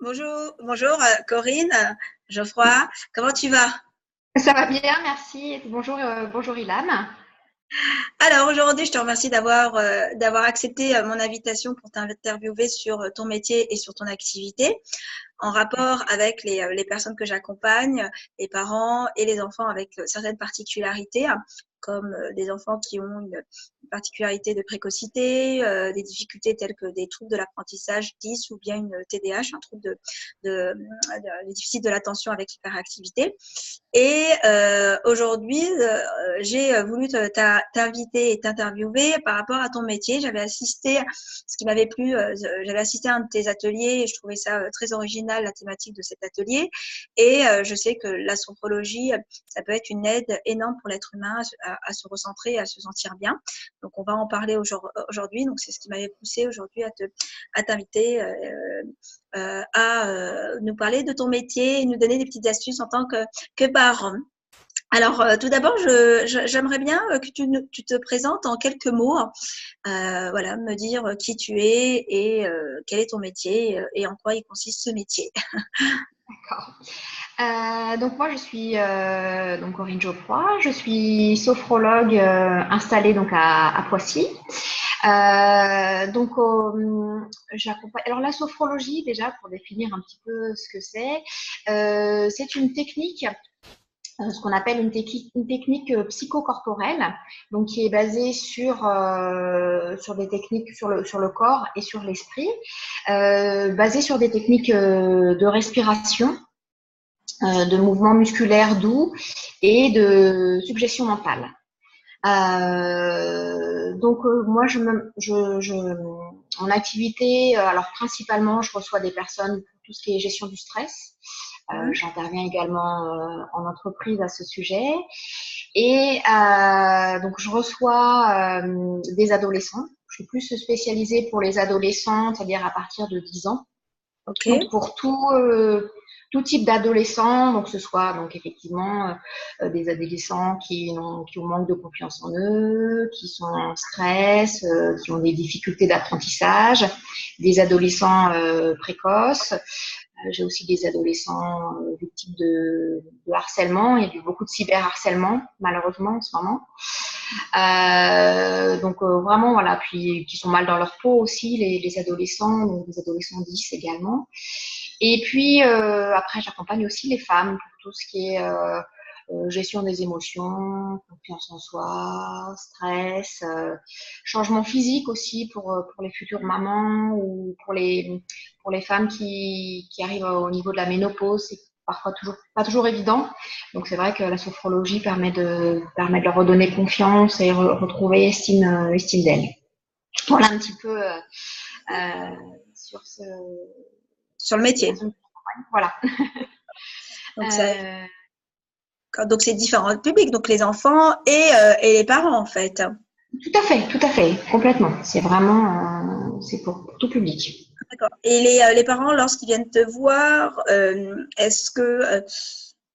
Bonjour Corinne, Geoffroy, comment tu vas? Ça va bien, merci. Bonjour, bonjour Ilham. Alors aujourd'hui, je te remercie d'avoir accepté mon invitation pour t'interviewer sur ton métier et sur ton activité en rapport avec les personnes que j'accompagne, les parents et les enfants avec certaines particularités, comme des enfants qui ont une particularité de précocité, des difficultés telles que des troubles de l'apprentissage 10 ou bien une TDAH, un trouble de déficit de l'attention avec hyperactivité. Et aujourd'hui, j'ai voulu t'inviter et t'interviewer par rapport à ton métier. Ce qui m'avait plu, j'avais assisté à un de tes ateliers et je trouvais ça très original, la thématique de cet atelier. Et je sais que la sophrologie, ça peut être une aide énorme pour l'être humain à se recentrer, à se sentir bien. Donc, on va en parler aujourd'hui. Donc, c'est ce qui m'avait poussé aujourd'hui à t'inviter à nous parler de ton métier et nous donner des petites astuces en tant que parent. Alors, tout d'abord, j'aimerais bien que tu te présentes en quelques mots, voilà, me dire qui tu es et quel est ton métier et en quoi il consiste ce métier. D'accord. Donc moi je suis donc Corinne Geoffroy, je suis sophrologue installée donc à Poissy. Donc j'accompagne. Alors la sophrologie déjà pour définir un petit peu ce que c'est une technique ce qu'on appelle une technique psychocorporelle, donc qui est basée sur des techniques sur le corps et sur l'esprit, basée sur des techniques de respiration, de mouvements musculaires doux et de suggestion mentale. Moi, en activité, alors principalement, je reçois des personnes pour tout ce qui est gestion du stress. J'interviens également en entreprise à ce sujet. Et donc, je reçois des adolescents. Je suis plus spécialisée pour les adolescents, c'est-à-dire à partir de 10 ans. Ok. Donc, pour tout type d'adolescents, donc ce soit donc effectivement des adolescents qui manquent de confiance en eux, qui sont en stress, qui ont des difficultés d'apprentissage, des adolescents précoces. J'ai aussi des adolescents victimes de harcèlement. Il y a eu beaucoup de cyberharcèlement, malheureusement, en ce moment. Vraiment, voilà, puis qui sont mal dans leur peau aussi, les adolescents, donc les adolescents 10 également. Et puis, après, j'accompagne aussi les femmes pour tout ce qui est gestion des émotions, confiance en soi, stress, changement physique aussi pour les futures mamans ou pour les femmes qui arrivent au niveau de la ménopause. C'est parfois pas toujours évident. Donc, c'est vrai que la sophrologie permet de leur redonner confiance et retrouver estime d'elles. Voilà un petit peu sur ce. Sur le métier. Voilà. Donc, donc c'est différents publics, donc les enfants et les parents en fait. Tout à fait, complètement. C'est vraiment, c'est pour tout public. D'accord. Et les parents, lorsqu'ils viennent te voir, est-ce que,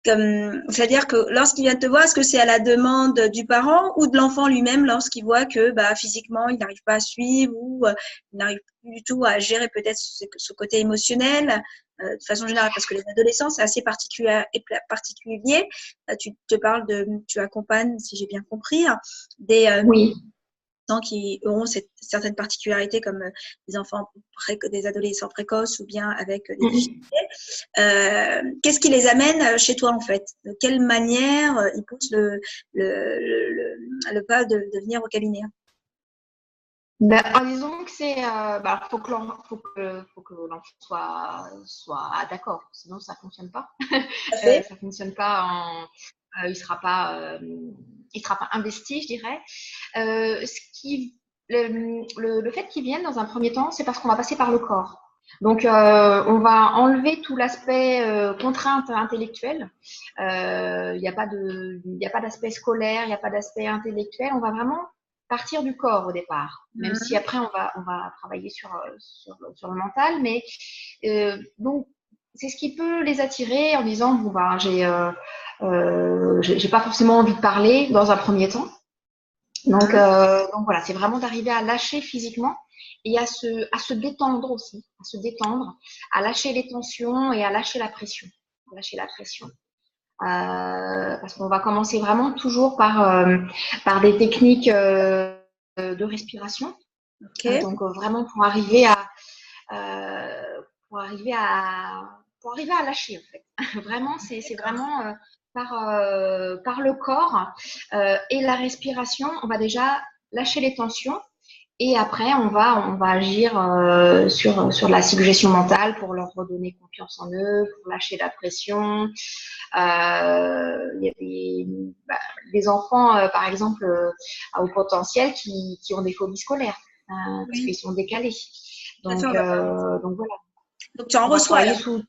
c'est-à-dire que lorsqu'ils viennent te voir, est-ce que c'est à la demande du parent ou de l'enfant lui-même lorsqu'il voit que bah, physiquement, il n'arrive pas à suivre ou il n'arrive plus du tout à gérer peut-être ce côté émotionnel de façon générale, parce que les adolescents, c'est assez particulier. Tu accompagnes, si j'ai bien compris, des Oui. qui auront certaines particularités comme des adolescents précoces ou bien avec des difficultés. Qu'est-ce qui les amène chez toi en fait? De quelle manière ils poussent le pas de venir au cabinet? Ben, disons que faut que l'enfant soit d'accord, sinon ça fonctionne pas. Tout à fait. Ça fonctionne pas il sera pas investi, je dirais. Le fait qu'ils viennent dans un premier temps, c'est parce qu'on va passer par le corps. Donc, on va enlever tout l'aspect contrainte intellectuelle. Il n'y a pas d'aspect scolaire, il n'y a pas d'aspect intellectuel. On va vraiment partir du corps au départ, même si après on va travailler sur le mental. Mais donc, c'est ce qui peut les attirer en disant bon bah j'ai pas forcément envie de parler dans un premier temps. Donc voilà, c'est vraiment d'arriver à lâcher physiquement et à se détendre aussi, à se détendre, à lâcher les tensions et à lâcher la pression. Lâcher la pression. Parce qu'on va commencer vraiment toujours par des techniques de respiration. Ok. Donc vraiment pour arriver pour arriver à pour arriver à lâcher en fait. Vraiment, c'est D'accord. vraiment par le corps et la respiration, on va déjà lâcher les tensions et après on va agir sur la suggestion mentale pour leur redonner confiance en eux, pour lâcher la pression. Il y a des enfants, par exemple, à haut potentiel qui ont des phobies scolaires parce qu'ils Oui. sont décalés. Tout à fait, on va pas. Donc voilà, Donc tu en on va reçois travailler alors. sous.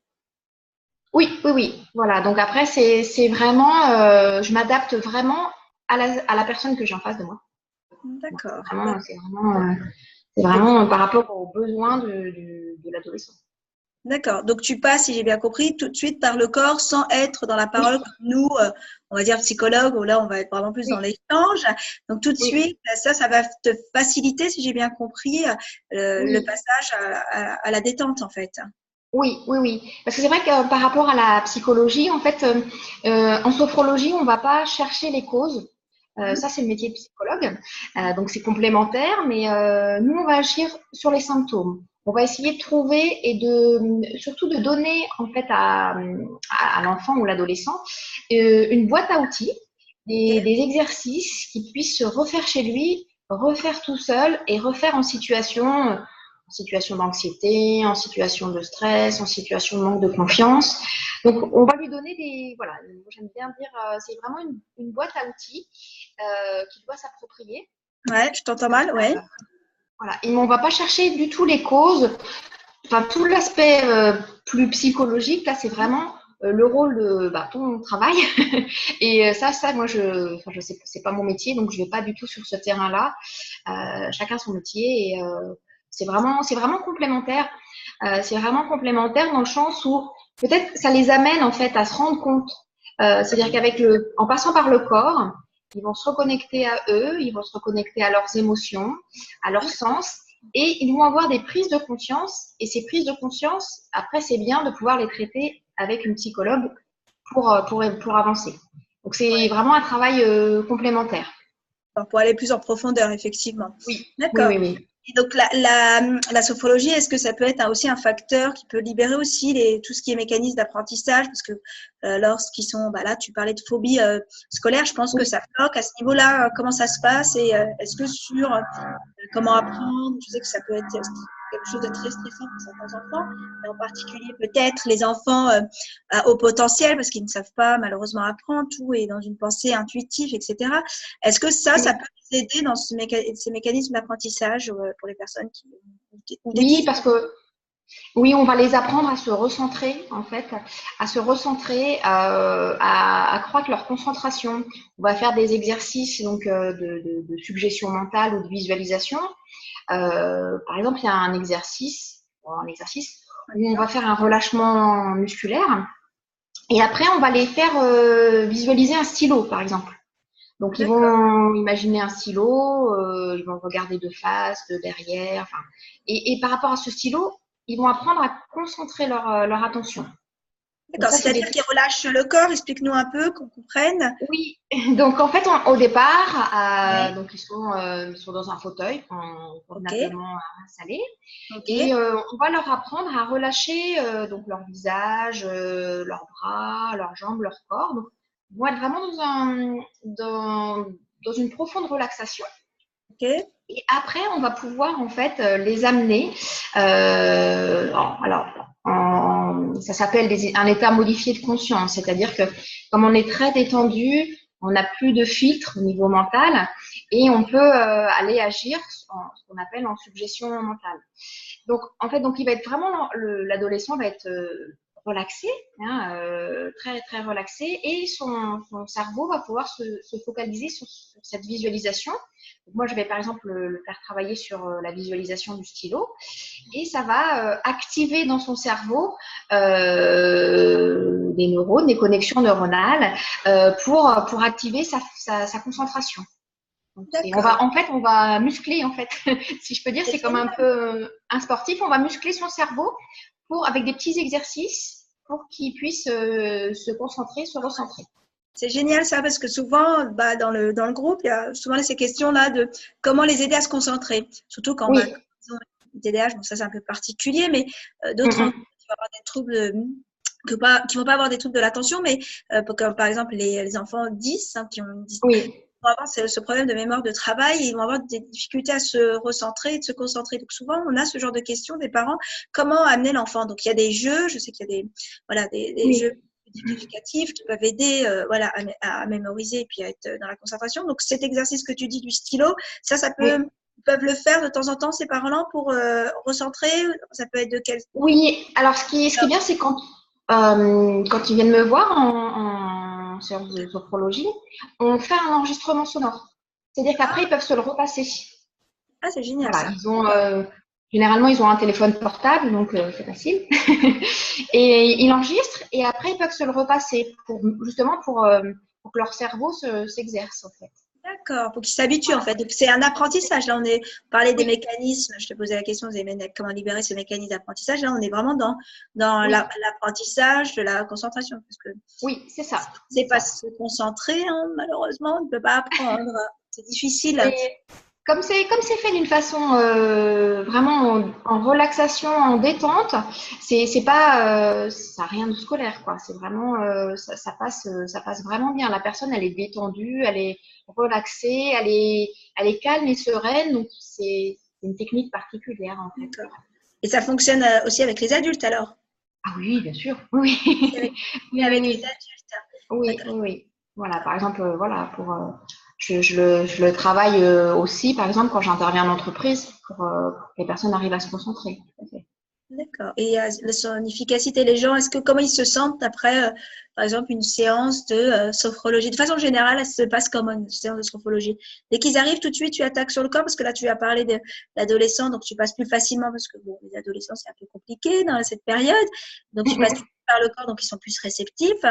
Oui, oui, oui. Voilà. Donc après, c'est vraiment, je m'adapte vraiment à la personne que j'ai en face de moi. D'accord. C'est Donc, vraiment par rapport aux besoins de l'adolescent. d'accord. Donc tu passes, si j'ai bien compris, tout de suite par le corps sans être dans la Oui, parole comme nous, on va dire psychologue, où là on va être vraiment plus dans oui, l'échange. Donc tout de oui, suite, ça va te faciliter, si j'ai bien compris, le oui. passage à la détente en fait. Oui, oui, oui. Parce que c'est vrai que par rapport à la psychologie, en fait, en sophrologie, on ne va pas chercher les causes. Mhm. Ça, c'est le métier de psychologue. Donc, c'est complémentaire, mais nous, on va agir sur les symptômes. On va essayer de trouver et surtout de donner, en fait, à l'enfant ou l'adolescent une boîte à outils, Ok. des exercices qu'il puisse se refaire chez lui, refaire tout seul et refaire en situation d'anxiété, en situation de stress, en situation de manque de confiance. Donc, on va lui donner voilà, j'aime bien dire, c'est vraiment une boîte à outils qu'il doit s'approprier. Ouais, je t'entends mal, ouais. Voilà. Et on ne va pas chercher du tout les causes, enfin, tout l'aspect plus psychologique, là, c'est vraiment le rôle de ton travail. Et moi, je sais, c'est pas mon métier, donc je vais pas du tout sur ce terrain-là. Chacun son métier et c'est vraiment complémentaire. C'est vraiment complémentaire dans le sens où peut-être ça les amène en fait à se rendre compte. C'est-à-dire en passant par le corps, ils vont se reconnecter à eux, ils vont se reconnecter à leurs émotions, à leur sens, et ils vont avoir des prises de conscience. Et ces prises de conscience, après, c'est bien de pouvoir les traiter avec une psychologue pour avancer. Donc c'est Ouais. vraiment un travail complémentaire. Enfin, pour aller plus en profondeur, effectivement. Oui, oui, D'accord. oui, oui. Et donc, la sophrologie, est-ce que ça peut être aussi un facteur qui peut libérer aussi tout ce qui est mécanisme d'apprentissage? Parce que lorsqu'ils sont, là, tu parlais de phobie scolaire, je pense que Oui. ça bloque. À ce niveau-là, comment ça se passe? Et est-ce que sur comment apprendre, je sais que ça peut être quelque chose de très stressant pour certains enfants, et en particulier peut-être les enfants à haut potentiel, parce qu'ils ne savent pas malheureusement apprendre, tout est dans une pensée intuitive, etc. Est-ce que ça peut nous aider dans ces mécanismes d'apprentissage pour les personnes ou des Oui, difficultés? parce que oui, on va les apprendre à se recentrer, en fait, à se recentrer, à accroître leur concentration. On va faire des exercices donc de suggestion mentale ou de visualisation. Par exemple, il y a un exercice où on va faire un relâchement musculaire et après on va les faire visualiser un stylo, par exemple. Donc ils D'accord. vont imaginer un stylo, ils vont regarder de face, de derrière, enfin, et par rapport à ce stylo, ils vont apprendre à concentrer leur attention. Donc D'accord. ça, c'est C'est-à-dire qu'ils relâchent le corps. Explique-nous un peu, qu'on comprenne. oui. Donc en fait, au départ, Oui. donc ils sont dans un fauteuil Ok. convenablement installé, Ok. et on va leur apprendre à relâcher donc leur visage, leurs bras, leurs jambes, leur corps. Donc, ils vont être vraiment dans, dans une profonde relaxation. Ok. Et après, on va pouvoir en fait les amener. Alors, ça s'appelle un état modifié de conscience, c'est-à-dire que comme on est très détendu, on n'a plus de filtre au niveau mental et on peut aller agir ce qu'on appelle en suggestion mentale. Donc, en fait, donc il va être vraiment l'adolescent va être relaxé, hein, très très relaxé, et son cerveau va pouvoir se focaliser sur cette visualisation. Donc, moi, je vais par exemple le faire travailler sur la visualisation du stylo, et ça va activer dans son cerveau des neurones, des connexions neuronales pour activer sa concentration. Donc, D'accord. on va muscler, en fait, si je peux dire, C'est c'est comme un génial. peu un sportif, on va muscler son cerveau avec des petits exercices pour qu'il puisse se concentrer, se recentrer. C'est génial ça, parce que souvent, bah, dans le groupe, il y a souvent ces questions-là de comment les aider à se concentrer. Surtout quand, bah, Oui. quand ils ont une TDAH, bon, ça c'est un peu particulier, mais d'autres enfants Mm. qui vont avoir des troubles, qui vont pas avoir des troubles de l'attention, mais comme par exemple les enfants 10, hein, qui ont une Oui, vont avoir ce problème de mémoire de travail, ils vont avoir des difficultés à se recentrer et de se concentrer. Donc souvent, on a ce genre de questions des parents, comment amener l'enfant. Donc il y a des jeux, je sais qu'il y a voilà, des jeux oui. éducatifs qui peuvent aider voilà, à mémoriser et puis à être dans la concentration. Donc cet exercice que tu dis du stylo, ça peut, Oui. ils peuvent le faire de temps en temps, ces parents-là, pour recentrer. Ça peut être de quel… Oui, alors ce qui est bien, c'est quand ils viennent me voir en séance de sophrologie, on fait un enregistrement sonore. C'est-à-dire qu'après, ils peuvent se le repasser. Ah, c'est génial Voilà, ça. ils ont généralement ils ont un téléphone portable, donc c'est facile. Et ils l'enregistrent et après ils peuvent se le repasser justement pour que leur cerveau s'exerce en fait. D'accord, pour qu'ils s'habituent en Voilà. fait. Donc c'est un apprentissage. Là, on parlait des Oui, mécanismes. Je te posais la question, comment libérer ce mécanisme d'apprentissage. Là, on est vraiment dans oui, l'apprentissage de la concentration. Parce que oui, c'est ça, si c'est c'est pas ça. se concentrer, hein, malheureusement, on ne peut pas apprendre. C'est difficile. Et comme c'est fait d'une façon vraiment en relaxation, en détente, c'est pas ça a rien de scolaire quoi. C'est vraiment ça passe vraiment bien. La personne elle est détendue, elle est relaxée, elle est calme et sereine. Donc c'est une technique particulière en fait. D'accord. Et ça fonctionne aussi avec les adultes alors. Ah oui, bien sûr. Oui, C'est avec, oui, oui, avec les oui. adultes. Oui, D'accord. oui, oui. Voilà, par exemple, voilà, je le travaille aussi, par exemple, quand j'interviens en entreprise, pour que les personnes arrivent à se concentrer. Tout à fait. D'accord. Et son efficacité, les gens, comment ils se sentent après, par exemple, une séance de sophrologie? De façon générale, elle se passe comme une séance de sophrologie. Dès qu'ils arrivent, tout de suite, tu attaques sur le corps, parce que là, tu as parlé de l'adolescent, donc tu passes plus facilement, parce que bon, les adolescents, c'est un peu compliqué dans cette période. Donc, tu passes tout de Mm, suite par le corps, donc ils sont plus réceptifs.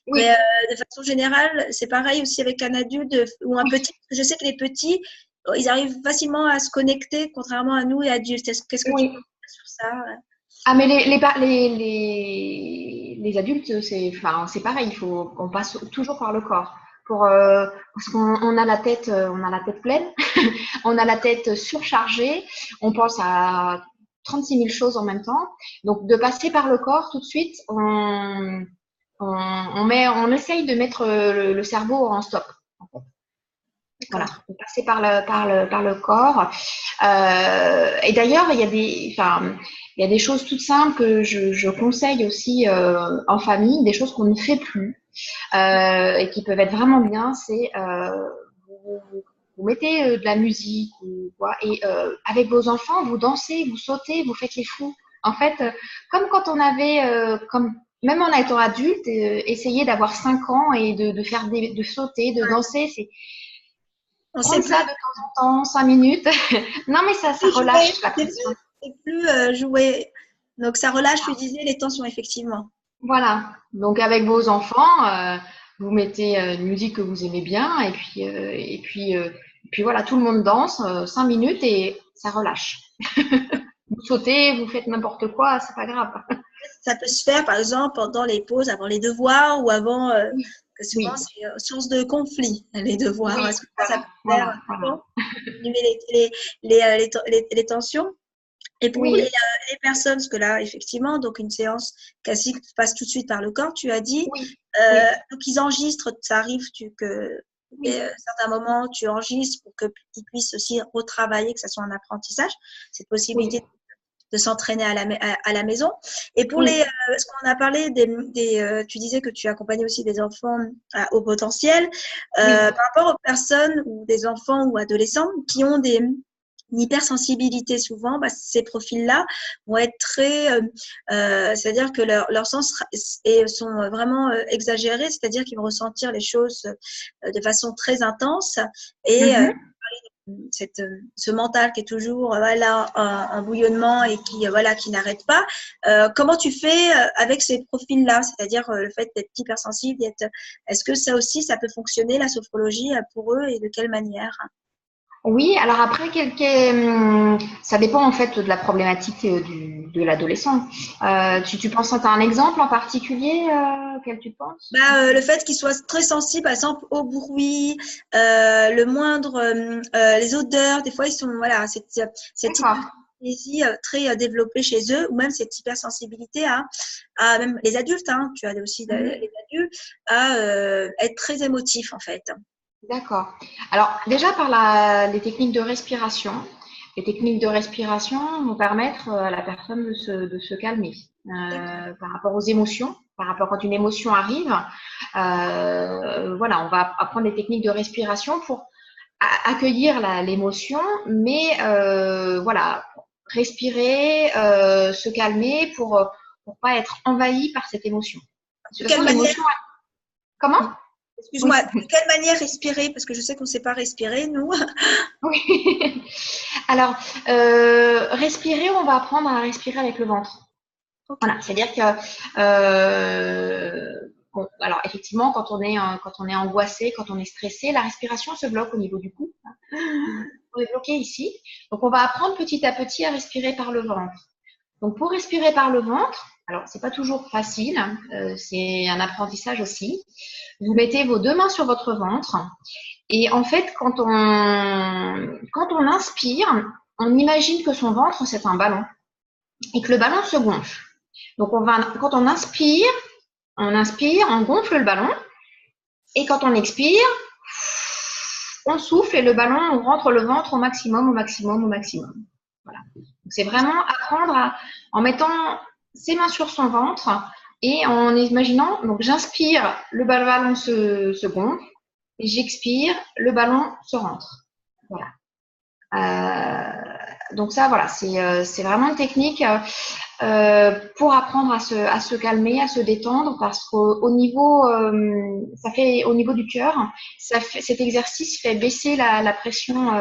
Mais oui, de façon générale, c'est pareil aussi avec un adulte ou un oui, petit. Je sais que les petits, ils arrivent facilement à se connecter, contrairement à nous, les adultes. Qu'est-ce que tu peux oui. dire sur ça? Ah, mais les adultes, c'est pareil, on passe toujours par le corps. Parce qu'on on a la tête pleine, on a la tête surchargée, on pense à 36 000 choses en même temps. Donc, de passer par le corps tout de suite, on essaye de mettre le cerveau en stop. En fait. Voilà, D'accord. de passer par le corps. Et d'ailleurs, il y a des choses toutes simples que je conseille aussi en famille, des choses qu'on ne fait plus et qui peuvent être vraiment bien. C'est vous mettez de la musique ou quoi, et avec vos enfants, vous dansez, vous sautez, vous faites les fous. En fait, comme quand on avait, comme même en étant adulte, essayer d'avoir 5 ans et de sauter, de danser, c'est On sait prendre plus, ça de temps en temps, 5 minutes. Non, mais ça plus jouer, relâche la pression. c'est plus jouer. Donc ça relâche, tu disais, les tensions, effectivement. Voilà. Donc avec vos enfants, vous mettez une musique que vous aimez bien et puis voilà, tout le monde danse 5 minutes et ça relâche. Vous sautez, vous faites n'importe quoi, c'est pas grave. Ça peut se faire, par exemple, pendant les pauses, avant les devoirs ou avant, Oui, que souvent oui, c'est source de conflit, les devoirs. oui, Est-ce que ça voilà, peut se faire voilà, voilà. pour diminuer les tensions? Et pour Oui, les personnes, parce que là, effectivement, donc une séance classique passe tout de suite par le corps, tu as dit. oui, oui, Donc, ils enregistrent, ça arrive que oui, certains moments, tu enregistres pour qu'ils puissent aussi retravailler, que ce soit un apprentissage, cette possibilité oui, de s'entraîner à la maison. Et pour oui, parce qu'on a parlé tu disais que tu accompagnais aussi des enfants à haut potentiel, oui, par rapport aux personnes ou des enfants ou adolescents qui ont une hypersensibilité souvent, bah, ces profils-là vont être très, c'est-à-dire que leurs sens sont vraiment exagérés, c'est-à-dire qu'ils vont ressentir les choses de façon très intense et mhm. ce mental qui est toujours voilà en bouillonnement et qui voilà qui n'arrête pas. Comment tu fais avec ces profils-là, c'est-à-dire le fait d'être hypersensible, est-ce que ça aussi ça peut fonctionner la sophrologie pour eux et de quelle manière? Oui, alors après, ça dépend en fait de la problématique de l'adolescent. Tu penses à un exemple en particulier auquel tu penses? Le fait qu'ils soient très sensibles, par exemple, au bruit, le moindre, les odeurs. Des fois, ils sont, voilà, cette D'accord. hyperkinésie très développée chez eux, ou même cette hypersensibilité à même les adultes, hein, tu as aussi Mhm. les adultes, à être très émotifs, en fait. D'accord. Alors déjà par les techniques de respiration. Les techniques de respiration vont permettre à la personne de se calmer D'accord. par rapport aux émotions, par rapport quand une émotion arrive. Voilà, on va apprendre des techniques de respiration pour accueillir l'émotion, mais voilà, respirer, se calmer pour pas être envahi par cette émotion. De De toute quelle façon, manière, l'émotion, comment? excuse-moi, Oui. de quelle manière respirer? Parce que je sais qu'on ne sait pas respirer, nous. Oui. Alors, respirer, on va apprendre à respirer avec le ventre. Ok. Voilà, c'est-à-dire que bon, alors effectivement, quand on est angoissé, quand on est stressé, la respiration se bloque au niveau du cou. On est bloqué ici. Donc, on va apprendre petit à petit à respirer par le ventre. Donc, pour respirer par le ventre, alors c'est pas toujours facile, hein, c'est un apprentissage aussi. Vous mettez vos deux mains sur votre ventre et en fait, quand on inspire, on imagine que son ventre c'est un ballon et que le ballon se gonfle. Donc, quand on inspire, on gonfle le ballon et quand on expire, on souffle et le ballon, on rentre le ventre au maximum, au maximum, au maximum. Voilà. C'est vraiment apprendre en mettant ses mains sur son ventre et en imaginant, donc j'inspire, le ballon se gonfle et j'expire, le ballon se rentre. Voilà. Donc ça, voilà, c'est vraiment une technique pour apprendre à se calmer, à se détendre, parce qu'au niveau, ça fait au niveau du cœur, cet exercice fait baisser la pression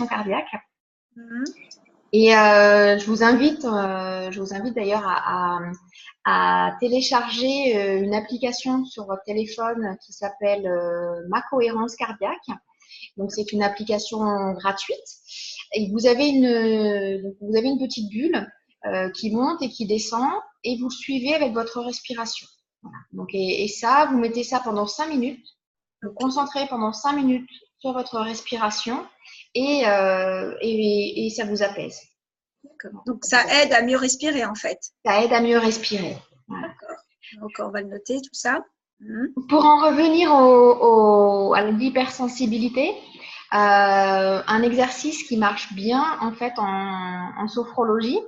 cardiaque. Mhm. Et je vous invite d'ailleurs à télécharger une application sur votre téléphone qui s'appelle Ma cohérence cardiaque. Donc c'est une application gratuite. Et vous avez une petite bulle qui monte et qui descend et vous suivez avec votre respiration. Voilà. Donc et ça, vous mettez ça pendant 5 minutes. Vous Ok. concentrez pendant 5 minutes sur votre respiration et ça vous apaise. D'accord. Non, Donc, ça ça vous aide apaise. à mieux respirer, en fait. Ça aide à mieux respirer. Voilà. D'accord. Donc, on va le noter, tout ça. Mhm. Pour en revenir à l'hypersensibilité, un exercice qui marche bien en fait en sophrologie,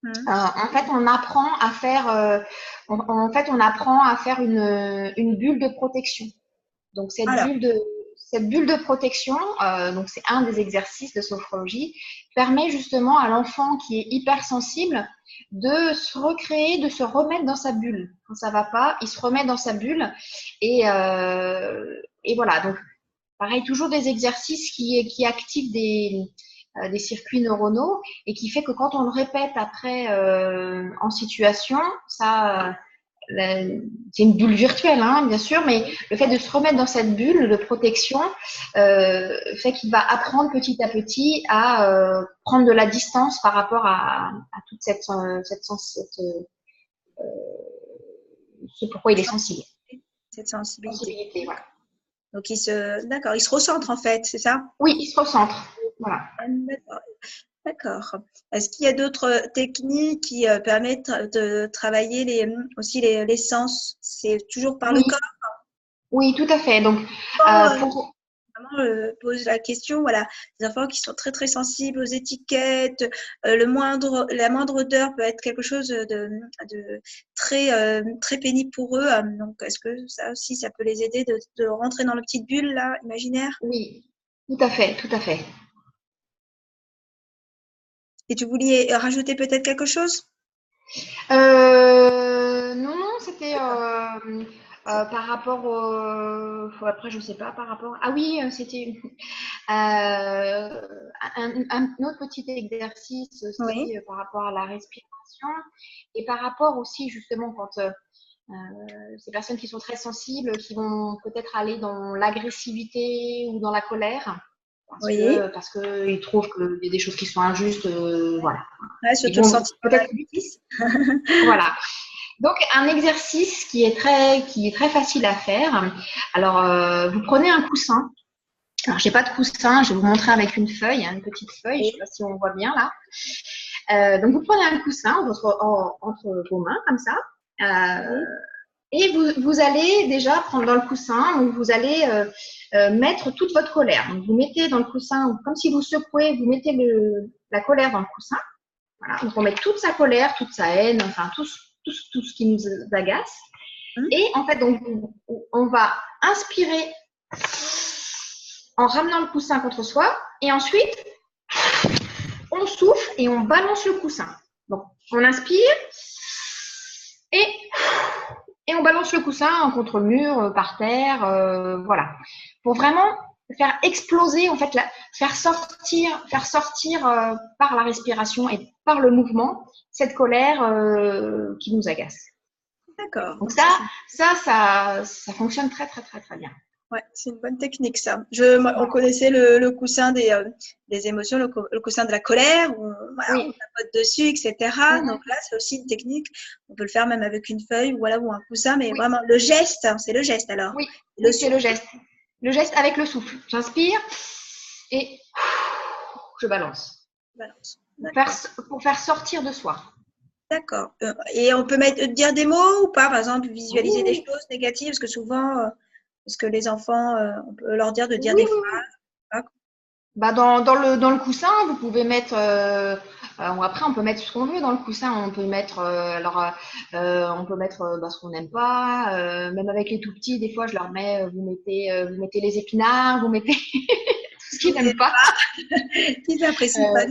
Mhm. en fait on apprend à faire, en fait on apprend à faire une bulle de protection. Donc Alors, cette bulle de protection, donc c'est un des exercices de sophrologie, permet justement à l'enfant qui est hypersensible de se recréer, de se remettre dans sa bulle. Quand ça va pas, il se remet dans sa bulle et voilà. Donc pareil, toujours des exercices qui activent des circuits neuronaux et qui fait que quand on le répète après en situation, ça c'est une bulle virtuelle, hein, bien sûr, mais le fait de se remettre dans cette bulle de protection fait qu'il va apprendre petit à petit à prendre de la distance par rapport à toute ce pourquoi il est sensible. cette sensibilité. Sensibilité, voilà. Donc, d'accord, il se recentre, en fait, c'est ça? Oui, il se recentre. Voilà. D'accord. D'accord. Est-ce qu'il y a d'autres techniques qui permettent de travailler aussi les sens? C'est toujours par le Oui, corps? oui, tout à fait. Donc, Quand, pour vraiment, pose la question, voilà, des enfants qui sont très très sensibles aux étiquettes, la moindre odeur peut être quelque chose de très très pénible pour eux. Donc, est-ce que ça aussi, ça peut les aider de rentrer dans la petite bulle là, imaginaire? oui, tout à fait, tout à fait. Et tu voulais rajouter peut-être quelque chose? Non, non, c'était par rapport après, je sais pas, par rapport. Ah oui, c'était un autre petit exercice Oui. aussi par rapport à la respiration et par rapport aussi justement quand ces personnes qui sont très sensibles, qui vont peut-être aller dans l'agressivité ou dans la colère. Oui. Parce que ils trouvent qu'il y a des choses qui sont injustes, voilà. Ouais, Ils surtout le vont sentiment peut-être, d'injustice. voilà. Donc, un exercice qui est très facile à faire. Alors, vous prenez un coussin. Alors, j'ai pas de coussin, je vais vous montrer avec une feuille, hein, une petite feuille, je sais pas si on voit bien là. Donc, vous prenez un coussin entre vos mains, comme ça. Oui. Et vous allez déjà prendre dans le coussin, donc vous allez mettre toute votre colère. Donc, vous mettez dans le coussin, comme si vous secouez, vous mettez la colère dans le coussin. Voilà. Donc, on met toute sa colère, toute sa haine, enfin, tout ce qui nous agace. Et en fait, donc, on va inspirer en ramenant le coussin contre soi. Et ensuite, on souffle et on balance le coussin. Donc, on inspire et on balance le coussin contre le mur, par terre, voilà. Pour vraiment faire exploser, en fait, faire sortir par la respiration et par le mouvement cette colère qui nous agace. D'accord. Donc ça fonctionne très, très, très, très bien. Ouais, c'est une bonne technique, ça. On connaissait le coussin des émotions, le coussin de la colère, où voilà, on Oui. tapote dessus, etc. Donc là, c'est aussi une technique. On peut le faire même avec une feuille voilà, ou un coussin, mais Oui. vraiment le geste, hein, c'est le geste alors. Oui, C'est le geste. Le geste avec le souffle. J'inspire et je balance. Balance. Pour faire sortir de soi. D'accord. Et on peut dire des mots ou pas, par exemple, visualiser des Oui, choses négatives, parce que souvent, parce que les enfants, on peut leur dire de dire oui, des oui. phrases. Bah dans le coussin, vous pouvez mettre. Après, on peut mettre ce qu'on veut dans le coussin. On peut mettre. On peut mettre ce qu'on n'aime pas. Même avec les tout petits, des fois, je leur mets. Vous mettez les épinards. Vous mettez tout ce qu'ils n'aiment pas. Qu'ils n'apprécient pas.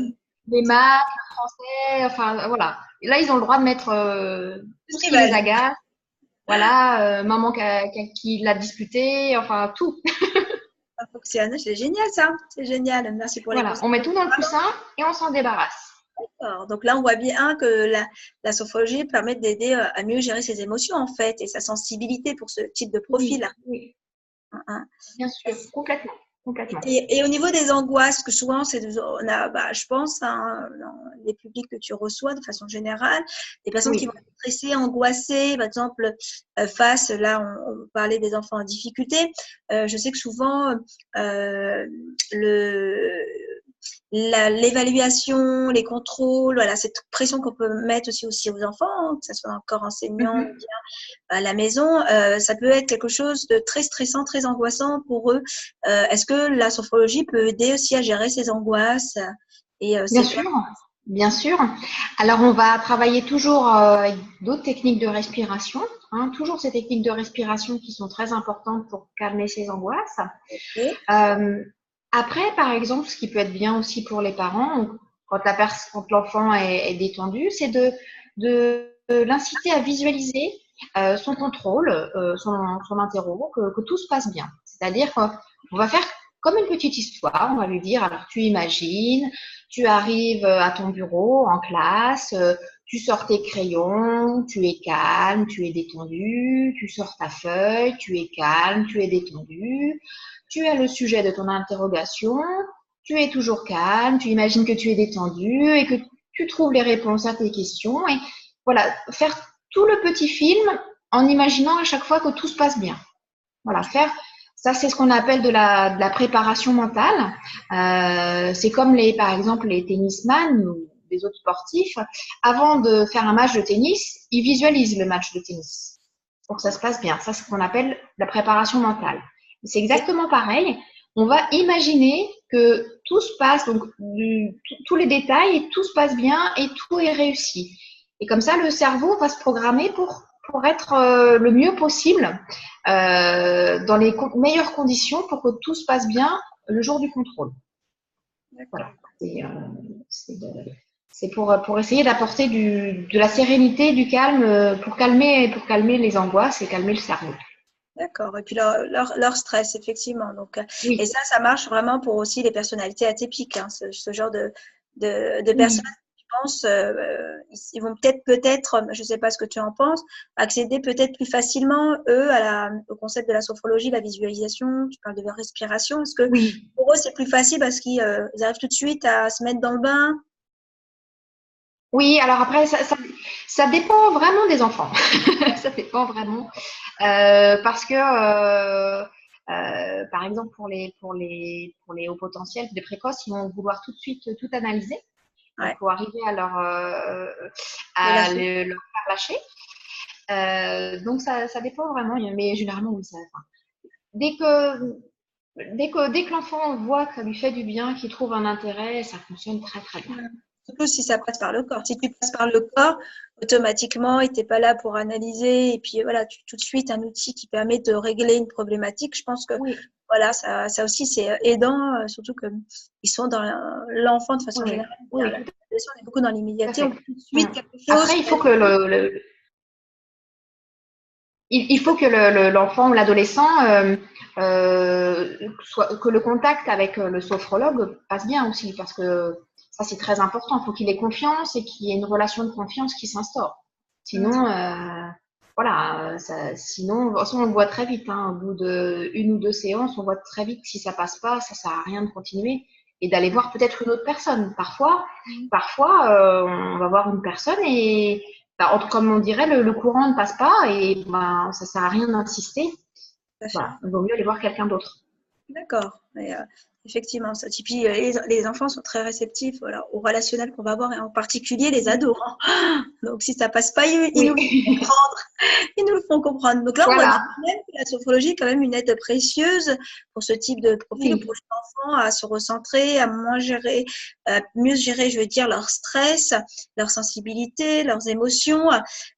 Les maths, le français. Enfin, voilà. Et là, ils ont le droit de mettre tout ce qui les agace. Voilà, maman qui l'a disputé. Enfin, tout. Ça fonctionne, c'est génial ça, c'est génial. Merci pour les Voilà, conseils. on met tout dans le coussin et on s'en débarrasse. D'accord. Donc là, on voit bien que la sophrologie permet d'aider à mieux gérer ses émotions en fait et sa sensibilité pour ce type de Oui, profil. oui, Hein. bien sûr, complètement, complètement. Et au niveau des angoisses, que souvent, on a, je pense, hein, dans les publics que tu reçois de façon générale, des personnes qui Oui, vont être stressées, angoissées, par exemple, là, on parlait des enfants en difficulté. Je sais que souvent, le l'évaluation, les contrôles, voilà, cette pression qu'on peut mettre aussi aux enfants, hein, que ce soit dans le corps enseignant ou bien à la maison, ça peut être quelque chose de très stressant, très angoissant pour eux. Est-ce que la sophrologie peut aider aussi à gérer ces angoisses et bien ces peurs? sûr, bien sûr. Alors, on va travailler toujours avec d'autres techniques de respiration, hein, toujours ces techniques de respiration qui sont très importantes pour calmer ces angoisses. Okay. Après, par exemple, ce qui peut être bien aussi pour les parents, quand l'enfant est détendu, c'est de l'inciter à visualiser son contrôle, son interro, que tout se passe bien. C'est-à-dire qu'on va faire comme une petite histoire. On va lui dire, alors tu imagines, tu arrives à ton bureau en classe, tu sors tes crayons, tu es calme, tu es détendu, tu sors ta feuille, tu es calme, tu es détendu. Tu as le sujet de ton interrogation, tu es toujours calme, tu imagines que tu es détendu et que tu trouves les réponses à tes questions. Et voilà, faire tout le petit film en imaginant à chaque fois que tout se passe bien. Voilà, ça, c'est ce qu'on appelle de la préparation mentale. C'est comme par exemple, les tennisman ou des autres sportifs. Avant de faire un match de tennis, ils visualisent le match de tennis pour que ça se passe bien. Ça, c'est ce qu'on appelle la préparation mentale. C'est exactement pareil. On va imaginer que tout se passe, donc tous les détails, et tout se passe bien et tout est réussi. Et comme ça, le cerveau va se programmer pour être le mieux possible dans les meilleures conditions pour que tout se passe bien le jour du contrôle. Voilà. C'est pour essayer d'apporter de la sérénité, du calme, pour calmer les angoisses et calmer le cerveau. D'accord. Et puis leur stress, effectivement. Donc, Oui. et ça marche vraiment pour aussi les personnalités atypiques, hein, ce genre de Oui. personnes pense, ils vont peut-être, je ne sais pas ce que tu en penses, accéder peut-être plus facilement, eux, au concept de la sophrologie, la visualisation. Tu parles de respiration. Est-ce que Oui. pour eux, c'est plus facile parce qu'ils arrivent tout de suite à se mettre dans le bain? Oui, alors après, ça dépend vraiment des enfants. Ça dépend vraiment. Parce que, par exemple, pour les hauts potentiels, les précoces, ils vont vouloir tout de suite tout analyser. Il Ouais. faut arriver Les à lâcher. leur faire lâcher. Donc, ça dépend vraiment. Mais généralement, oui, enfin, dès que, dès que l'enfant voit que ça lui fait du bien, qu'il trouve un intérêt, ça fonctionne très, très bien. Surtout si ça passe par le corps. Si tu passes par le corps, automatiquement, il n'était pas là pour analyser. Et puis voilà, tout de suite, un outil qui permet de régler une problématique. Je pense que Oui, voilà, ça aussi, c'est aidant, surtout qu'ils sont dans l'enfant de façon oui, générale. oui, La tout population, on est beaucoup dans à l'immédiateté. On fait. veut tout de Mm. suite quelque chose. Après, il faut que il faut que l'enfant ou l'adolescent que le contact avec le sophrologue passe bien aussi, parce que ça c'est très important. Il faut qu'il ait confiance et qu'il y ait une relation de confiance qui s'instaure. Sinon, voilà, sinon, de toute façon, on le voit très vite. Hein, au bout de une ou deux séances, on voit très vite que si ça passe pas, ça sert à rien de continuer et d'aller voir peut-être une autre personne. Parfois, on va voir une personne et bah, comme on dirait, le courant ne passe pas et bah, ça sert à rien d'insister. Tout à fait. Voilà, il vaut mieux aller voir quelqu'un d'autre. D'accord. Mais, effectivement, ça. Et puis, les enfants sont très réceptifs, voilà, au relationnel qu'on va avoir, et en particulier les ados, hein. Donc, si ça passe pas, ils nous le font Oui, comprendre. Ils nous le font comprendre. Donc là, on voit bien voilà. quand même que la sophrologie est quand même une aide précieuse pour ce type de profil, pour Oui, les enfants à se recentrer, à mieux gérer, je veux dire, leur stress, leur sensibilité, leurs émotions.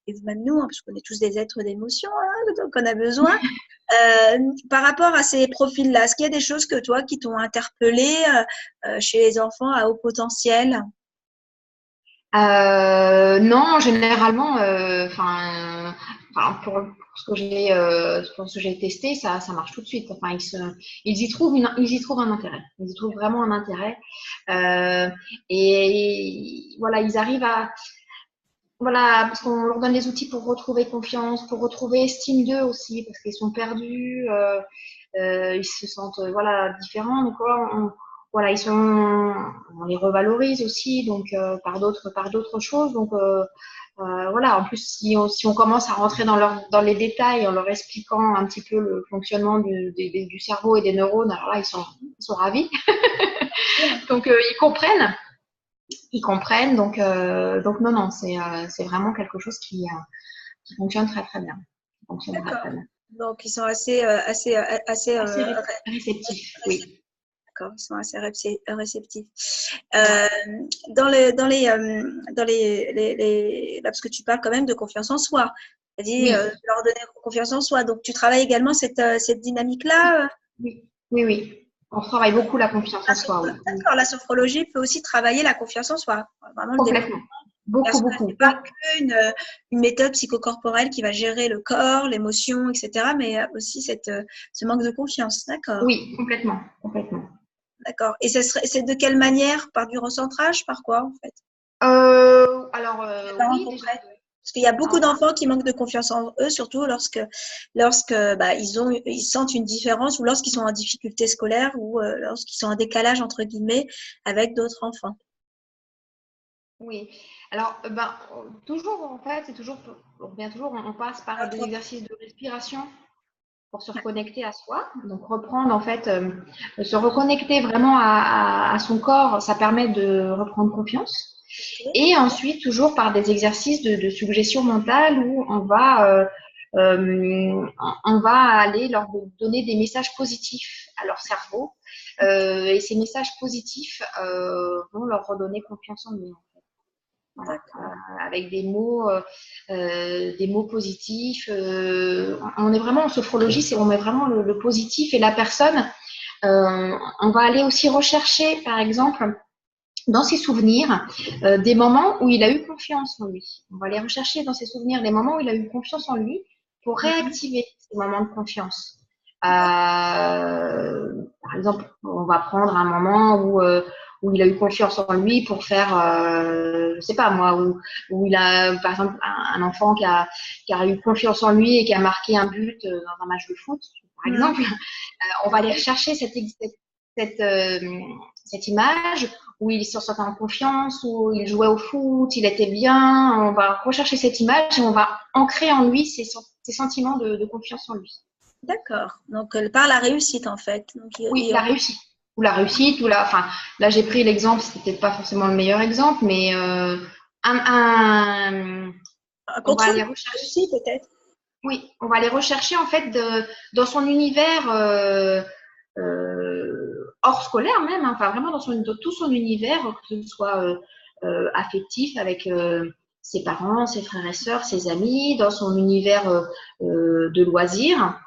Et même nous, hein, parce qu'on est tous des êtres d'émotions, hein, donc on a besoin. Par rapport à ces profils-là, est-ce qu'il y a des choses que toi qui t'ont interpellé chez les enfants à haut potentiel? non, généralement, pour ce que j'ai testé, ça marche tout de suite. Enfin, ils y trouvent un intérêt. Ils y trouvent vraiment un intérêt. Euh, et voilà, ils arrivent à, voilà, parce qu'on leur donne les outils pour retrouver confiance, pour retrouver estime d'eux aussi, parce qu'ils sont perdus, ils se sentent voilà différents. Donc voilà, on les revalorise aussi, donc par d'autres choses. Donc voilà, en plus si on commence à rentrer dans les détails en leur expliquant un petit peu le fonctionnement du cerveau et des neurones, alors là ils sont ravis. Donc ils comprennent. Donc non non, c'est vraiment quelque chose qui fonctionne très très bien. Qui fonctionne très D'accord. très bien. Donc, ils sont assez Assez réceptif, réceptifs. oui. D'accord, ils sont assez réceptifs. Voilà. Euh, là, parce que tu parles quand même de confiance en soi. C'est-à-dire Oui, leur donner confiance en soi. Donc, tu travailles également cette dynamique-là. oui, oui, oui. On travaille beaucoup la confiance en soi, oui. Oui. D'accord, la sophrologie peut aussi travailler la confiance en soi. Vraiment le développement. Complètement. Beaucoup, Parce que beaucoup. c'est pas qu'une méthode psychocorporelle qui va gérer le corps, l'émotion, etc., mais aussi ce manque de confiance. D'accord, Oui, complètement, complètement. d'accord. Et c'est de quelle manière? Par du recentrage? Par quoi, en fait? Alors, Vous pas oui, déjà. rencontré? Parce qu'il y a beaucoup Alors, d'enfants qui manquent de confiance en eux, surtout lorsque bah, ils sentent une différence ou lorsqu'ils sont en difficulté scolaire ou lorsqu'ils sont en décalage, entre guillemets, avec d'autres enfants. oui. Alors, ben, toujours, en fait, on revient toujours, on passe par des exercices de respiration pour se reconnecter à soi. Donc, reprendre, en fait, se reconnecter vraiment à son corps, ça permet de reprendre confiance. Et ensuite, toujours par des exercices de suggestion mentale où on va aller leur donner des messages positifs à leur cerveau. Et ces messages positifs vont leur redonner confiance en eux. Voilà, D'accord. avec des mots positifs. On est vraiment en sophrologie, on met vraiment le positif et la personne. On va aller aussi rechercher, par exemple, dans ses souvenirs, des moments où il a eu confiance en lui. On va aller rechercher dans ses souvenirs les moments où il a eu confiance en lui pour Mhm. réactiver ces moments de confiance. Par exemple, on va prendre un moment où il a eu confiance en lui pour faire, je sais pas moi, où il a, par exemple, un enfant qui a eu confiance en lui et qui a marqué un but dans un match de foot, par exemple, on va aller rechercher cette, euh, cette image où il se sentait en confiance, où il jouait au foot, il était bien. On va rechercher cette image et on va ancrer en lui ces sentiments de confiance en lui. D'accord. Donc, par la réussite, en fait. Donc, Oui, la réussite. Ou la réussite, enfin, là j'ai pris l'exemple, c'était peut-être pas forcément le meilleur exemple, mais un on va contrôle aller de rechercher. réussite, peut-être. Oui, on va aller rechercher en fait dans son univers hors scolaire même, hein, enfin vraiment dans tout son univers, que ce soit affectif avec ses parents, ses frères et sœurs, ses amis, dans son univers de loisirs,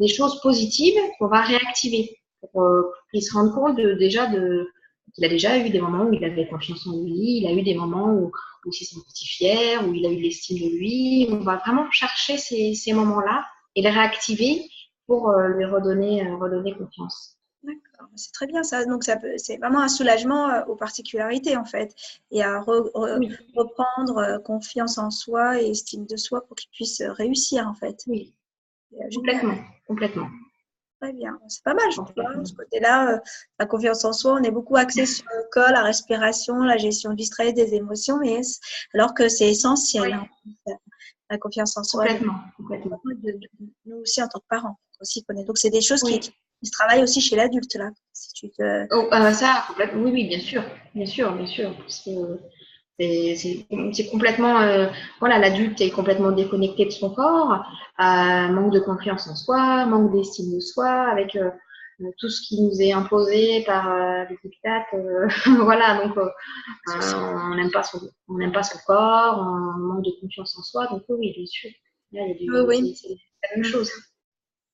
des choses positives qu'on va réactiver pour qu'il se rende compte qu'il a déjà eu des moments où il avait confiance en lui, il a eu des moments où il s'est senti fier, où il a eu de l'estime de lui. On va vraiment chercher ces moments-là et les réactiver pour lui redonner confiance. D'accord, c'est très bien ça. Donc, c'est vraiment un soulagement aux particularités, en fait, et à Oui, reprendre confiance en soi et estime de soi pour qu'il puisse réussir, en fait. oui, C'est génial. complètement, complètement. Très bien. C'est pas mal, je trouve, hein, Complètement. ce côté-là. La confiance en soi, on est beaucoup axé sur le corps, la respiration, la gestion du stress, des émotions, alors que c'est essentiel, Oui, hein, la confiance en soi, complètement, complètement. nous aussi en tant que parents, aussi connaître. Donc, c'est des choses qui Oui. se travaillent aussi chez l'adulte, là. Si tu te... Oh, ça, complètement. Oui, oui, bien sûr, bien sûr, bien sûr. Parce que c'est complètement, voilà, l'adulte est complètement déconnecté de son corps, manque de confiance en soi, manque d'estime de soi, avec tout ce qui nous est imposé par les dictats, voilà, donc on n'aime pas son corps, on manque de confiance en soi, donc oui, bien sûr, là, Oui, oui. c'est la même chose.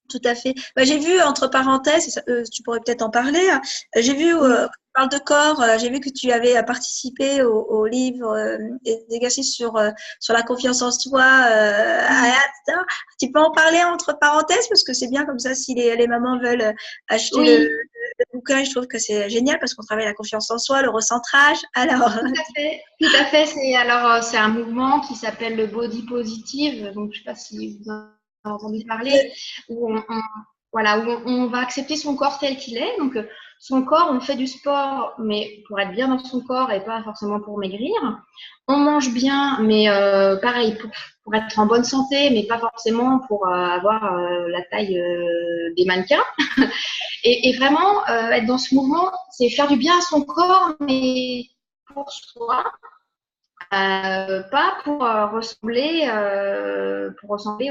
Tout à fait. Bah, j'ai vu, entre parenthèses, tu pourrais peut-être en parler, hein, j'ai vu, Oui, tu parles de corps, j'ai vu que tu avais participé au livre et d'exercices sur la confiance en soi, etc. Tu peux en parler entre parenthèses parce que c'est bien comme ça si les mamans veulent acheter oui, le bouquin, je trouve que c'est génial parce qu'on travaille la confiance en soi, le recentrage. Alors, tout à fait, tout à fait. C'est un mouvement qui s'appelle le body positive. Donc, je ne sais pas si vous en avez entendu parler, où voilà, où on va accepter son corps tel qu'il est. Donc, son corps, on fait du sport, mais pour être bien dans son corps et pas forcément pour maigrir. On mange bien, mais pareil, pour être en bonne santé, mais pas forcément pour avoir la taille des mannequins. Et vraiment, être dans ce mouvement, c'est faire du bien à son corps, mais pour soi, pas pour ressembler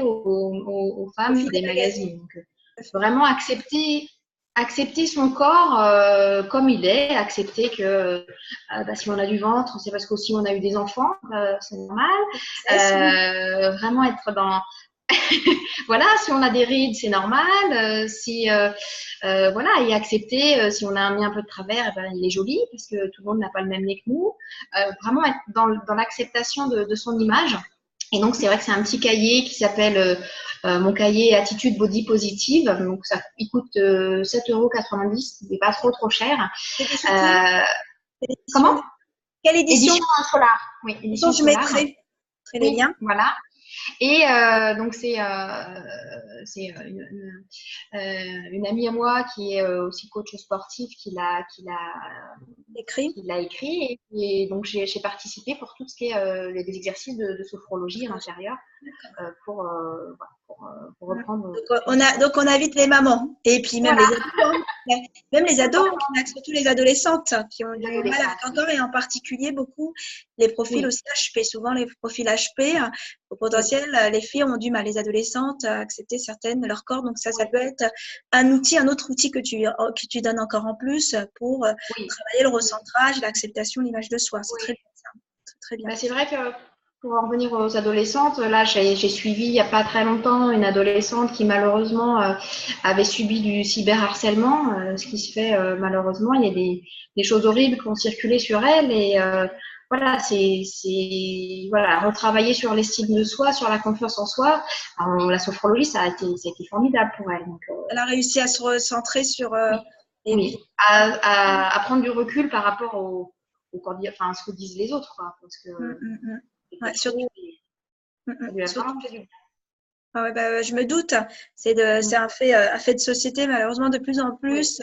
aux au femmes fil des des magazines. magazines. Donc, vraiment accepter son corps comme il est, accepter que bah, si on a du ventre, c'est parce qu'aussi on a eu des enfants, c'est normal. Vraiment être dans voilà, si on a des rides, c'est normal. Voilà, et accepter si on a un nez un peu de travers, eh ben, il est joli parce que tout le monde n'a pas le même nez que nous. Vraiment être dans l'acceptation de son image. Et donc, c'est vrai que c'est un petit cahier qui s'appelle mon cahier Attitude Body Positive. Donc, il coûte 7,90 €. Il n'est pas trop cher. L'édition qui? Euh, L'édition comment? de... Quelle édition? Édition Solar. Oui, Édition, édition je Solar. mettrai les Oui, liens. voilà. Et donc, c'est une amie à moi qui est aussi coach sportif Écrit. qui l'a écrit. Et donc, j'ai participé pour tout ce qui est les exercices de sophrologie à l'intérieur pour reprendre. Donc, on invite les mamans et puis même Voilà, les ados, hein. Même les c'est ados, important, surtout les adolescentes qui ont les du mal avec adolescents. encore et en particulier beaucoup les profils Oui, aussi HP. Souvent, les profils HP, au oui, potentiel, les filles ont du mal, les adolescentes, à accepter certaines de leur corps. Donc, ça oui, peut être un autre outil que tu donnes encore en plus pour oui, travailler le oui, recentrage, l'acceptation, l'image de soi. C'est très oui. bien ça. Très, très bien. Ben, c'est vrai que pour en revenir aux adolescentes, là, j'ai suivi il n'y a pas très longtemps une adolescente qui malheureusement avait subi du cyberharcèlement, ce qui se fait malheureusement. Il y a des choses horribles qui ont circulé sur elle et voilà, voilà, retravailler sur l'estime de soi, sur la confiance en soi. Alors, la sophrologie, ça a été formidable pour elle. Donc, Elle a réussi à se recentrer sur oui, Et Oui, puis, à prendre du recul par rapport à ce que disent les autres, quoi, parce que mm, mm, mm. c'était Ouais, surtout, faux et ça lui a vraiment surtout. fait du bien. Ah ouais, bah, je me doute, c'est Mm. un fait de société, malheureusement, de plus en Oui. plus,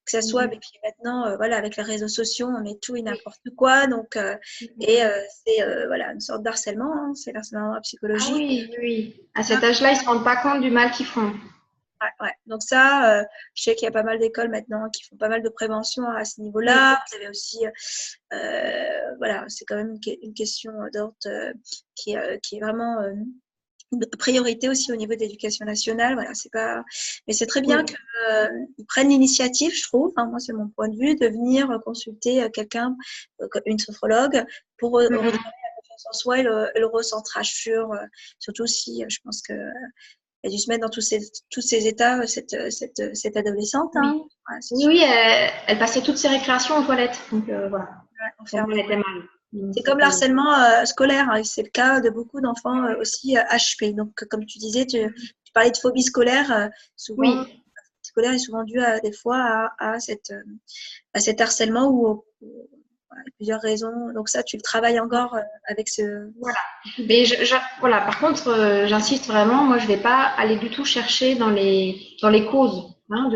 que ça soit, et Mm. puis maintenant, voilà, avec les réseaux sociaux, on met tout et Oui. n'importe quoi, donc, et Mm. c'est, voilà, une sorte d'harcèlement, hein, c'est l'harcèlement Ah psychologique. oui, oui, oui. À Hein. cet âge-là, ils se rendent pas compte du mal qu'ils font. Ouais, ouais. Donc ça, je sais qu'il y a pas mal d'écoles maintenant qui font pas mal de prévention à ce Oui, niveau-là. Vous avez aussi, voilà, c'est quand même une question d'ordre qui est vraiment une priorité aussi au niveau de l'éducation nationale. Voilà, c'est pas, mais c'est très bien oui. qu'ils prennent l'initiative, je trouve. Enfin, moi, c'est mon point de vue, de venir consulter quelqu'un, une sophrologue, pour Mm, retravailler mm. la confiance en soi et le recentrage sur, surtout si je pense que elle a dû se mettre dans tous ces états, cette adolescente, Oui. hein. Ouais, c'est Oui, sûr. oui, elle passait toutes ses récréations aux toilettes. Donc voilà, Ouais, tellement elle enfermée. était mal. Donc, C'est comme le c'était. harcèlement scolaire, hein. C'est le cas de beaucoup d'enfants aussi HP. Donc, comme tu disais, tu parlais de phobie scolaire. Souvent, Oui, scolaire est souvent dû des fois à cet harcèlement ou voilà, plusieurs raisons. Donc ça, tu le travailles encore avec ce. voilà. Mais voilà, par contre, j'insiste vraiment, moi je vais pas aller du tout chercher dans les causes. Hein,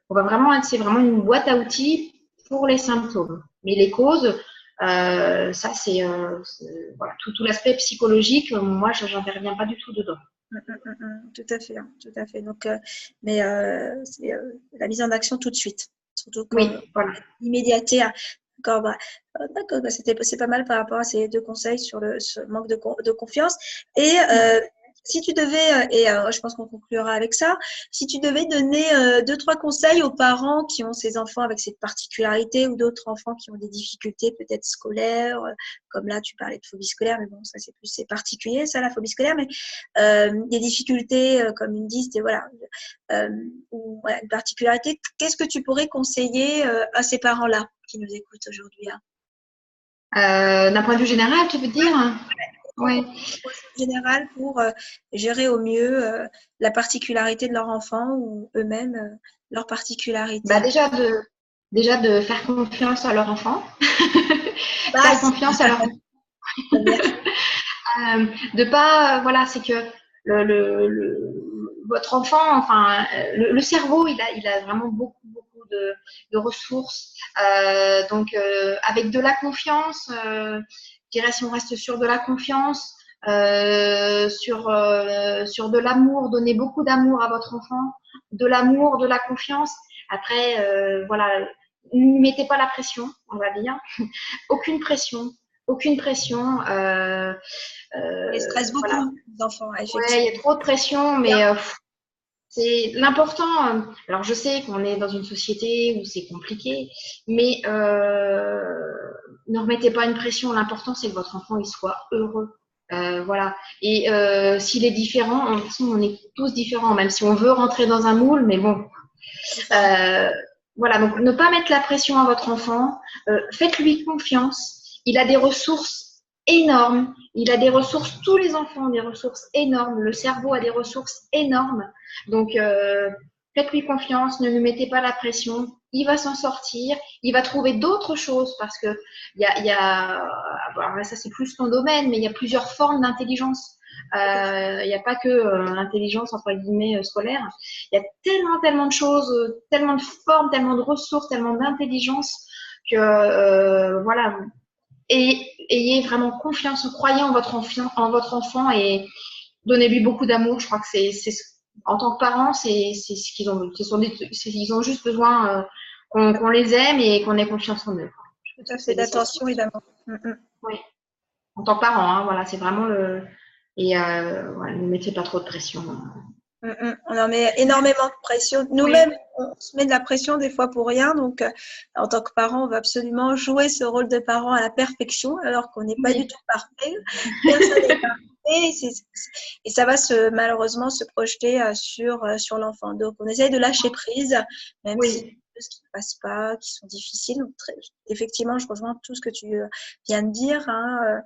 on va vraiment c'est vraiment une boîte à outils pour les symptômes. Mais les causes, ça voilà, tout l'aspect psychologique, moi je n'interviens pas du tout dedans. Tout à fait, hein, tout à fait. Donc, mais c'est la mise en action tout de suite, surtout quand Oui, voilà. l'immédiateté. D'accord, d'accord, c'est pas mal par rapport à ces deux conseils sur ce manque de confiance. Et si tu devais, et je pense qu'on conclura avec ça, si tu devais donner deux, trois conseils aux parents qui ont ces enfants avec cette particularité ou d'autres enfants qui ont des difficultés peut-être scolaires, comme là tu parlais de phobie scolaire, mais bon, ça c'est particulier, ça, la phobie scolaire, mais des difficultés comme une dysde, et voilà, euh, ou voilà, une particularité, qu'est-ce que tu pourrais conseiller à ces parents-là qui nous écoutent aujourd'hui, hein? D'un point de vue général, tu veux dire? Oui. En général, pour gérer au mieux la particularité de leur enfant ou eux-mêmes leur Bah particularité. déjà de faire confiance à leur enfant, faire Base, confiance à leur première. de pas voilà, c'est que votre enfant, enfin le cerveau, il a vraiment beaucoup de ressources. Donc avec de la confiance, je dirais si on reste sur de la confiance, sur de l'amour, donner beaucoup d'amour à votre enfant, de l'amour, de la confiance. Après, voilà, ne mettez pas la pression, on va dire. Aucune pression, aucune pression. Ils stressent Voilà. beaucoup, les enfants, Ouais, il effectivement. y a trop de pression, mais c'est l'important. Alors, je sais qu'on est dans une société où c'est compliqué, mais ne remettez pas une pression. L'important, c'est que votre enfant il soit heureux. Voilà. Et s'il est différent, de toute façon, on est tous différents, même si on veut rentrer dans un moule, mais bon. C'est ça. Euh, voilà. Donc, ne pas mettre la pression à votre enfant. Faites-lui confiance. Il a des ressources énormes. Il a des ressources. Tous les enfants ont des ressources énormes. Le cerveau a des ressources énormes. Donc, faites-lui confiance, ne lui mettez pas la pression. Il va s'en sortir. Il va trouver d'autres choses parce que alors ça c'est plus ton domaine, mais il y a plusieurs formes d'intelligence. Il n'y a pas que l'intelligence entre guillemets scolaire. Il y a tellement de choses, tellement de formes, tellement de ressources, tellement d'intelligence que voilà. Et ayez vraiment confiance, croyez en votre enfant et donnez-lui beaucoup d'amour. Je crois que en tant que parents, c'est ce qu'ils ont. Ils ont juste besoin qu'on les aime et qu'on ait confiance en eux. Tout à fait, C'est l'essentiel. d'attention et d'amour. Oui. En tant que parent, hein, voilà, c'est vraiment le. Et voilà, ne mettez pas trop de pression. On en met énormément de pression. Oui. Nous-mêmes, on se met de la pression des fois pour rien. Donc, en tant que parent, on va absolument jouer ce rôle de parent à la perfection, alors qu'on n'est pas du Oui. tout parfait. Personne n'est parfait. Et ça va malheureusement se projeter sur l'enfant. Donc, on essaye de lâcher prise, même si Oui. ce qui ne passe pas, qui sont difficiles. Donc, effectivement, je rejoins tout ce que tu viens de dire, hein,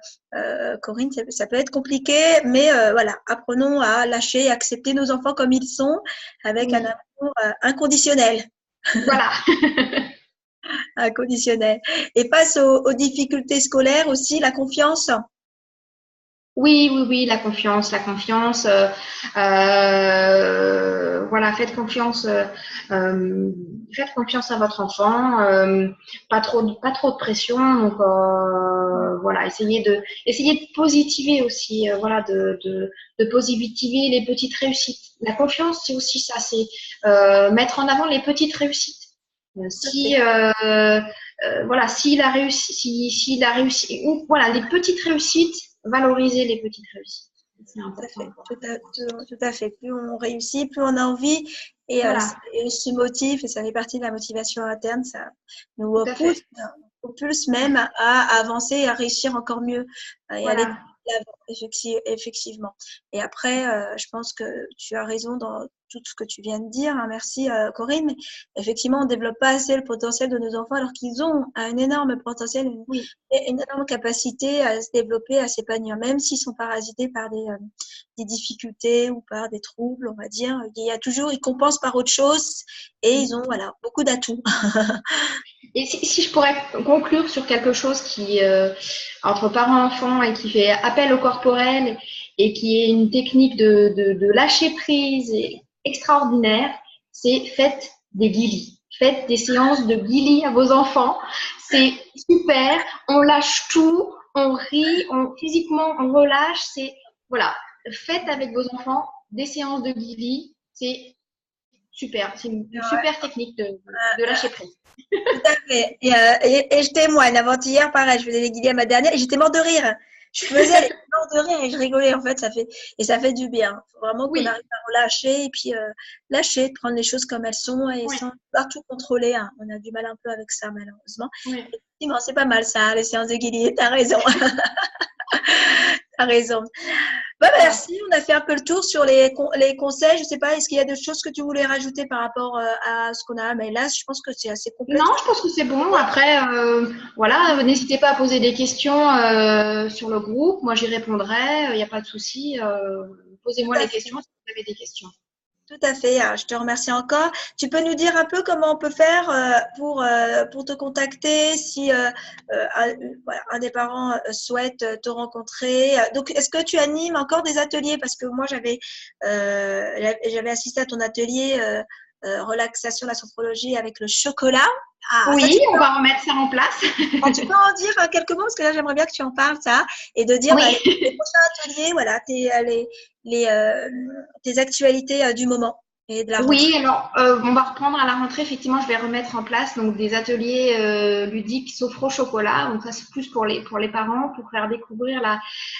Corinne. Ça peut être compliqué, mais voilà, apprenons à lâcher et accepter nos enfants comme ils sont, avec un Oui. amour inconditionnel. Voilà. Inconditionnel. Et face aux difficultés scolaires aussi, la confiance. Oui, oui, oui, la confiance, la confiance. Voilà, euh, faites confiance à votre enfant. Pas trop de pression. Donc voilà, essayez de positiver aussi. Voilà, de positiver les petites réussites. La confiance, c'est aussi ça, c'est mettre en avant les petites réussites. Si voilà, s'il a réussi, voilà, les petites réussites, valoriser les petites réussites. C'est Tout à important. fait, tout à fait. Plus on réussit, plus on a envie Voilà, et on se motive et ça fait partie de la motivation interne. Ça nous tout à fait. pousse même à avancer et à réussir encore mieux et aller de Voilà. l'avant, effectivement. Et après, je pense que tu as raison dans tout ce que tu viens de dire. Hein. Merci Corinne. Mais effectivement, on ne développe pas assez le potentiel de nos enfants alors qu'ils ont un énorme potentiel, Oui, une énorme capacité à se développer, à s'épanouir, même s'ils sont parasités par des difficultés ou par des troubles, on va dire. Il y a toujours, ils compensent par autre chose et ils ont voilà, beaucoup d'atouts. et si je pourrais conclure sur quelque chose qui, entre parents-enfants et qui fait appel au corporel et qui est une technique de lâcher prise extraordinaire, c'est faites des guilis. Faites des séances de guilis à vos enfants. C'est super. On lâche tout. On rit. Physiquement, on relâche. Voilà. Faites avec vos enfants des séances de guilis. C'est super. C'est une super technique de lâcher prise. Tout à fait. Et je témoigne. Avant-hier, pareil, je faisais les guillemets à ma dernière et j'étais morte de rire. Je faisais les morts de rire et je rigolais. En fait, ça fait du bien. Il faut vraiment qu'on Oui, arrive à relâcher et puis lâcher, prendre les choses comme elles sont et oui, sans pas tout contrôler. Hein. On a du mal un peu avec ça, malheureusement. oui. Effectivement, c'est pas mal ça, les séances de guillemets. T'as raison. T'as raison. Bah, Voilà. merci, on a fait un peu le tour sur les conseils. Je sais pas, est-ce qu'il y a d'autres choses que tu voulais rajouter par rapport à ce qu'on a? Mais là, je pense que c'est assez complet Non, tout ce je qu'on pense que c'est bon. Après, voilà, n'hésitez pas à poser des questions sur le groupe. Moi, j'y répondrai. Il n'y a pas de souci. tout Posez-moi à les fait. questions si vous avez des questions. Tout à fait. Je te remercie encore. Tu peux nous dire un peu comment on peut faire pour te contacter si voilà, un des parents souhaite te rencontrer. Donc, est-ce que tu animes encore des ateliers? Parce que moi, j'avais assisté à ton atelier relaxation, la sophrologie avec le chocolat. Ah, ça, Oui, on va remettre ça en place. tu peux en dire quelques mots parce que là, j'aimerais bien que tu en parles, ça, et de dire bah, Oui. les prochains ateliers, voilà, tes actualités du moment et de la Oui, rentrée. alors on va reprendre à la rentrée. Effectivement, je vais remettre en place donc des ateliers ludiques sophro-chocolat. Donc ça, c'est plus pour les parents, pour faire découvrir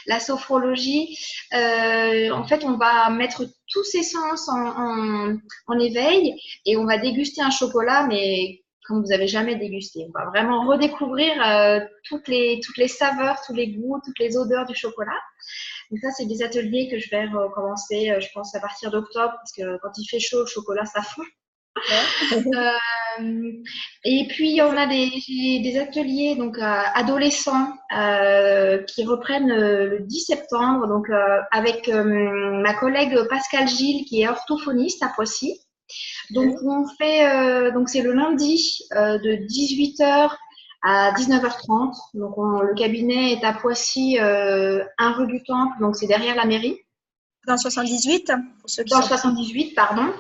la sophrologie. En fait, on va mettre tous ces sens en éveil et on va déguster un chocolat, mais comme vous avez jamais dégusté. On va vraiment redécouvrir toutes les saveurs, tous les goûts, toutes les odeurs du chocolat. Donc ça, c'est des ateliers que je vais recommencer, je pense, à partir d'octobre, parce que quand il fait chaud, le chocolat, ça fond. Ouais. Euh, et puis, on a des ateliers donc adolescents qui reprennent le 10 septembre, donc avec ma collègue Pascal Gilles, qui est orthophoniste à Poissy. Donc, Oui. on fait, donc c'est le lundi de 18h à 19h30. Donc, le cabinet est à Poissy, 1 rue du Temple, donc c'est derrière la mairie, Dans 78, pour ceux qui dans le sont pas. 78, pardon.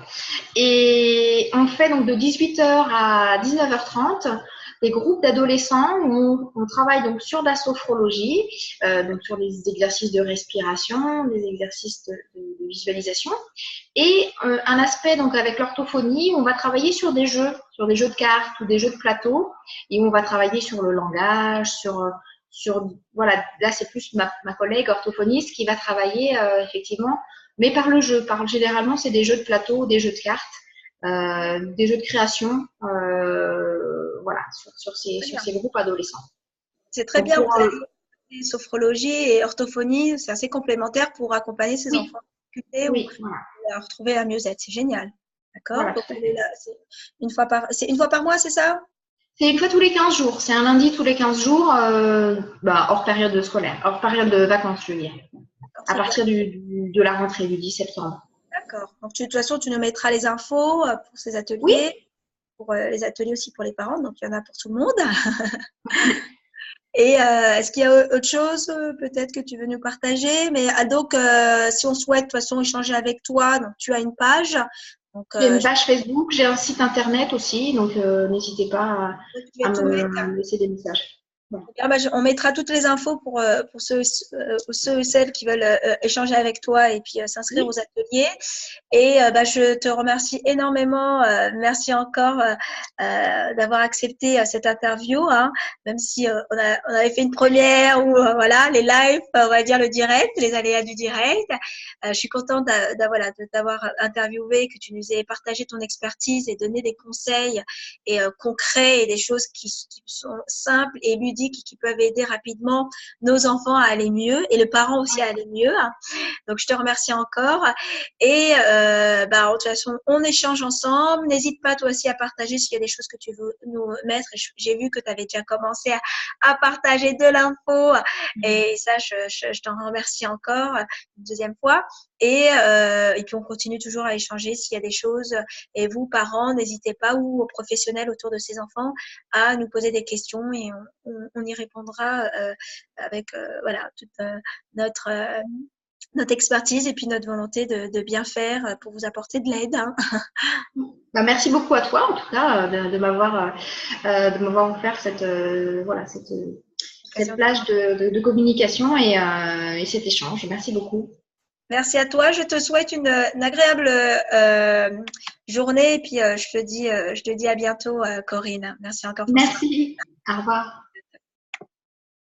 Et on fait donc de 18h à 19h30 des groupes d'adolescents où on travaille donc sur la sophrologie, donc sur les exercices de respiration, des exercices de visualisation. Et un aspect donc avec l'orthophonie, on va travailler sur des jeux de cartes ou des jeux de plateau, et on va travailler sur le langage, voilà, là c'est plus ma collègue orthophoniste qui va travailler effectivement, mais par le jeu. Généralement c'est des jeux de plateau, des jeux de cartes, des jeux de création, voilà, Très sur bien. ces groupes adolescents. C'est très Donc bien. pour Vous avez sophrologie et orthophonie, c'est assez complémentaire pour accompagner ces oui, enfants en difficulté ou oui, voilà, à retrouver la mieux-être. C'est génial. D'accord? voilà, Donc, tout à elle est fait. là, c'est une fois par mois, c'est ça? C'est une fois tous les 15 jours. C'est un lundi tous les 15 jours, hors période de scolaire, hors période de vacances, je veux dire. D'accord, À c'est bien. partir de la rentrée du 10 septembre. D'accord. Donc, de toute façon, tu nous mettras les infos pour ces Oui, ateliers. pour les ateliers aussi pour les parents, donc il y en a pour tout le monde. Et est-ce qu'il y a autre chose peut-être que tu veux nous partager? Mais donc, si on souhaite de toute façon échanger avec toi, donc tu as une page. Donc, J'ai une page Facebook, j'ai un site internet aussi, donc n'hésitez pas tu vas à tout mettre. me laisser des messages. Voilà. On mettra toutes les infos pour ceux et celles qui veulent échanger avec toi et puis s'inscrire aux Oui. ateliers. Et je te remercie énormément. Merci encore d'avoir accepté cette interview, hein, même si on avait fait une première où voilà les lives, on va dire le direct, les aléas du direct. Je suis contente de t'avoir interviewé, que tu nous aies partagé ton expertise et donné des conseils et concrets et des choses qui sont simples et ludiques et qui peuvent aider rapidement nos enfants à aller mieux et le parent aussi à aller mieux. Donc je te remercie encore. Et de toute façon, on échange ensemble. N'hésite pas toi aussi à partager s'il y a des choses que tu veux nous mettre. J'ai vu que tu avais déjà commencé à partager de l'info. Et ça, je t'en remercie encore une deuxième fois. Et puis, on continue toujours à échanger s'il y a des choses. Et vous, parents, n'hésitez pas, ou aux professionnels autour de ces enfants, à nous poser des questions et on y répondra avec toute notre notre expertise et puis notre volonté de bien faire pour vous apporter de l'aide. Hein. Bah, merci beaucoup à toi, en tout cas, de m'avoir offert cette plage de communication et cet échange. Merci beaucoup. Merci à toi. Je te souhaite une agréable journée et puis je te dis à bientôt, Corinne. Merci encore pour ça. Merci. Au revoir.